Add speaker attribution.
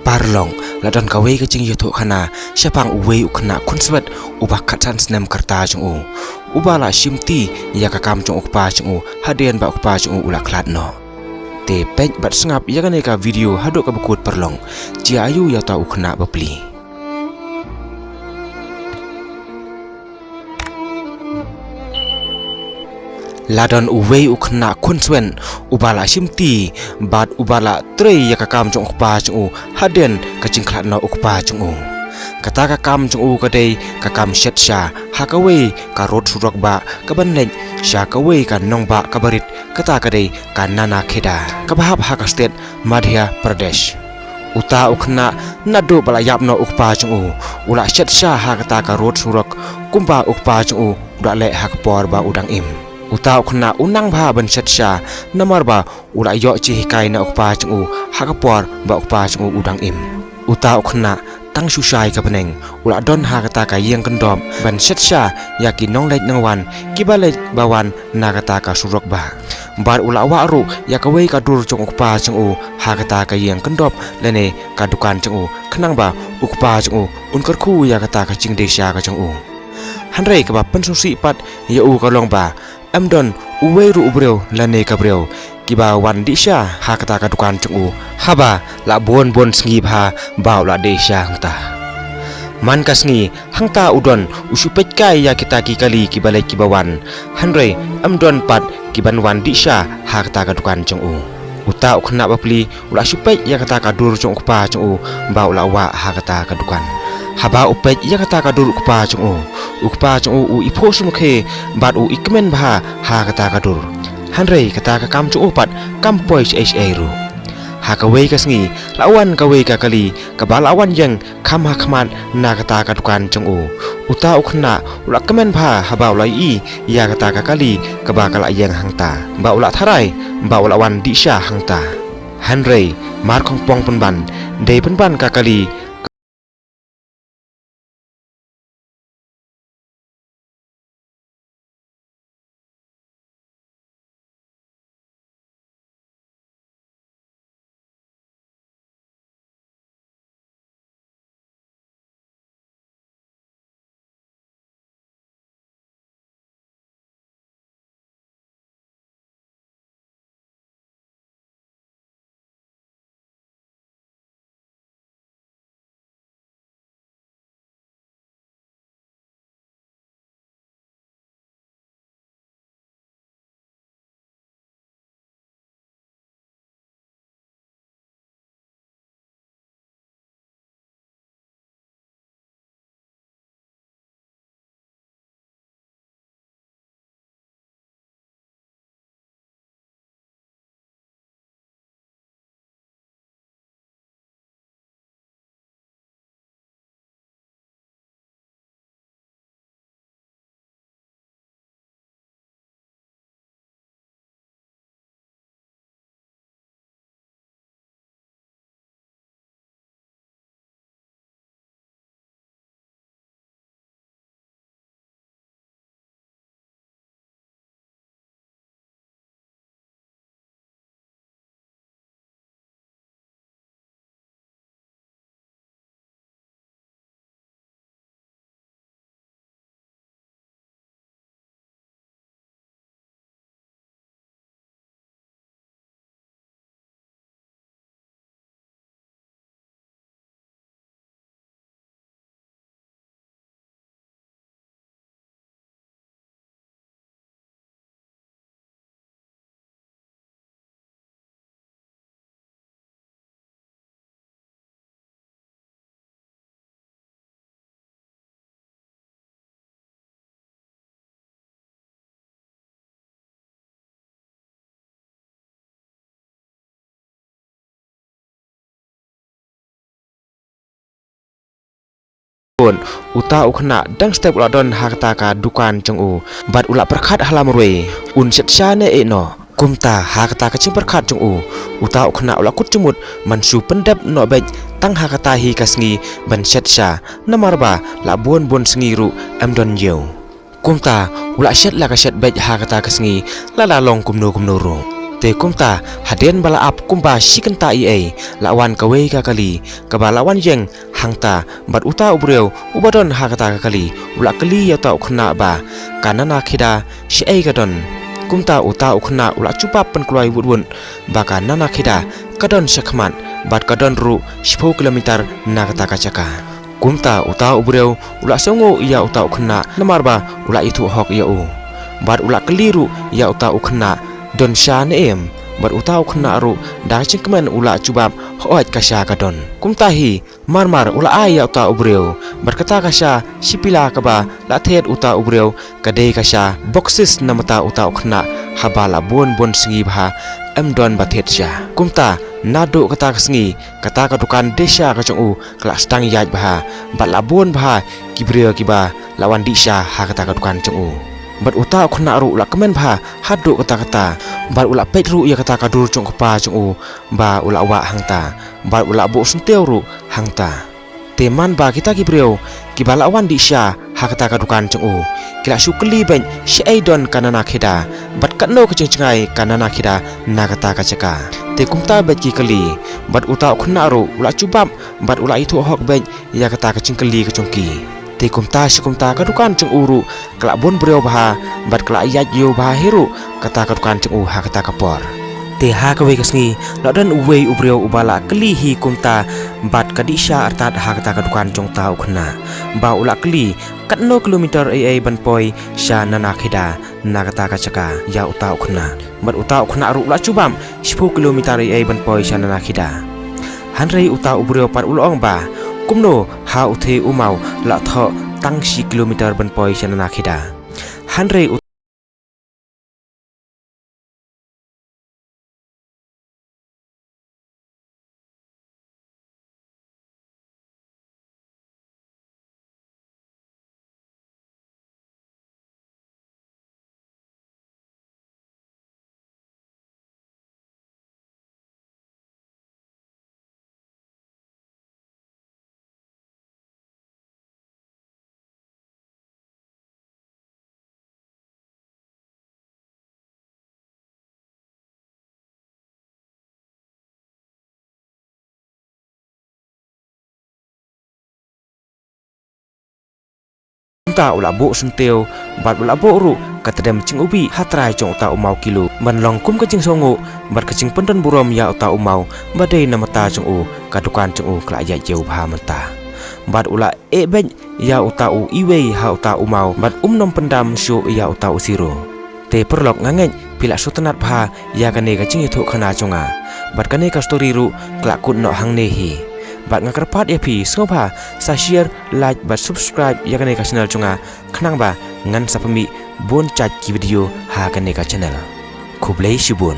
Speaker 1: parlong la don kawe ka jing yoto khana syapang uwe ukna kunswet ubah katan snem karta jung ubala shimti ya ka kam jung ukpa jung hadian ba ukpa jung ula klat no te pej bat sngap ya ka ne ka video hado ka bekut parlong ji ayu ya ta ukna bapli ladon uwe ukna kunswen ubala shimti bat ubala trei ya kakam jong ukpa jong haden kacing klatna ukpa jong kata kakam jong kadai kakam setsha hakawe karot surak ba kabanlej syakawe kan nongba kabarit kata kadai kan nana kheda kabahap haka state Madhya Pradesh uta ukna nadu bala yapno ukpa jong ula setsha hakata karot surak kumba ukpa jong uda le hakpor ba udang im uta ukna unang bha ban setsha namar ba ula yo chi kai na ukpa chung hakapor ba ukpa chung udang im uta ukna tang susai ka peneng ula don ha kata ka yang kendom ban setsha yaki nong lej nang wan kibalej bawan na kata ka surok ba bar ula wa ru yakawe ka dur chung ukpa chung ha kata ka yang kendop lene ka dukan chung khnang ba ukpa chung unkar khu ya kata ka ching desha ka chung hanrei ka ba pensusi pat ya ka long ba amdon uwe ru ubreu lane kabreu kiba wan disha hakata ka dukan chung haba la bon sngi bha baw la desha hangta man kasngi hangta udon usupet kai ya kita ki kali kibale kibawan hanrei amdon pat kiban wan disha hakata ka dukan chung uta ukhna bapli ula supet ya kata ka dur chung pa chung baw la wa hakata ka dukan haba upet ya kata ka dur ukpa chung ukpa chung ipo sumkhe bat ikmen bha ha kata ka dur hanrei kata ka kam chung pat kam pois ru ha ka wei kasngi lawan ka wei ka kali ka balawan yang kham ha khman na kata ka dukan chung uta ukhna ula kemen bha haba ulai I ya kata ka kali ka ba kala yang hangta ba ula tharai ba ula wan disha hangta hanrei mar khong pong penban dei penban ka kali uta ukhna dang step uladon hakta ka dukan chung bat ula perkhat halam roi un setsha ne no kumta hakta ka ching perkhat chung uta ukhna ula kut chumut mansu pendap no bej tang hakata hi kasngi ban setsha namarba la bon sngi ru amdon yeu kumta ula shet la ka shet bej hakata kasngi la long kumno ru te kumta haden bala ap kumba shikanta ia lawan kawe ka kali kaba lawan jeng hangta bat uta ubreu ubadon hakata ka kali ula kali ya ta ukhna ba kanana khida shei gadon kumta uta ukhna ula chupa penkloi wudwun ba kanana khida kadon shakhman bat kadon ru 10 kilometer nakata kacaka kumta uta ubreu ula songo ia uta ukhna namarba ula itu hok ia u bat ula keliru ia uta ukhna don shan em bat uta ukhna ru da chingkmen ula chubab hoat kasha kadon kumtahi marmar ula aya uta ubreu bat kata kasha sipila kaba la thet uta ubreu kade kasha boxes namata uta ukhna habala bon singi bha don bathet sha kumta nado kata kasengi kata kadukan desa kacung kelas tang yaj bha bat labon bha kibreu kiba lawan disha ha kata kadukan cung bat uta ukhna ru la kemen bha hadu kata bat ula petru ia kata kadur cung kapa cung ba ula wa hangta bat ula bo sunteu ru hangta teman ba kita kibreu kiba lawan disha ha kata kadukan cung kila sukli ben shaidon kanana khida bat kanno kecengcengai kanana khida nakata kacaka te kumta bet ki kali bat uta ukhna ru ula cubam bat ula itu hok ben ya kata kecengkeli kecongki te kumta sikumta kadukan cung uru kelak bon breu baha bat kelak yaj yo baha heru kata kadukan cung ha kata kapor te ha kawe kasngi ladan uwei ubreu ubala keli hi kumta bat kadisha artat ha kata kadukan cung ta ukhna ba ula keli katno kilometer ai banpoi sha nana khida nakata kacaka ya uta ukhna bat uta ukhna ru ula cubam 10 kilometer ai banpoi sha nana khida hanrei uta ubreu par ulong ba kumno ha uthe umau la tho tang 10 kilometer banpoi sha nana khida hanrei ta ula bo sunteu bat ula bo ru katadam cing ubi hatrai cong ta umau kilo man long kum kacing songo bat kacing pendon burom ya ta umau badai namata cong u kadukan cong u kla ya jeu bha menta bat ula e ben ya uta u iwei ha uta umau bat nom pendam syu ya uta u siro te perlok ngangeng pila sutenat bha ya kane kacing itu khana conga bat kane ka story ru kla kun no hang nehi bat ngakarpat epi soba sa share like bat subscribe ya kane ka channel chunga khnang ba ngan sapami bon chat ki video ha kane ka channel khublei shibun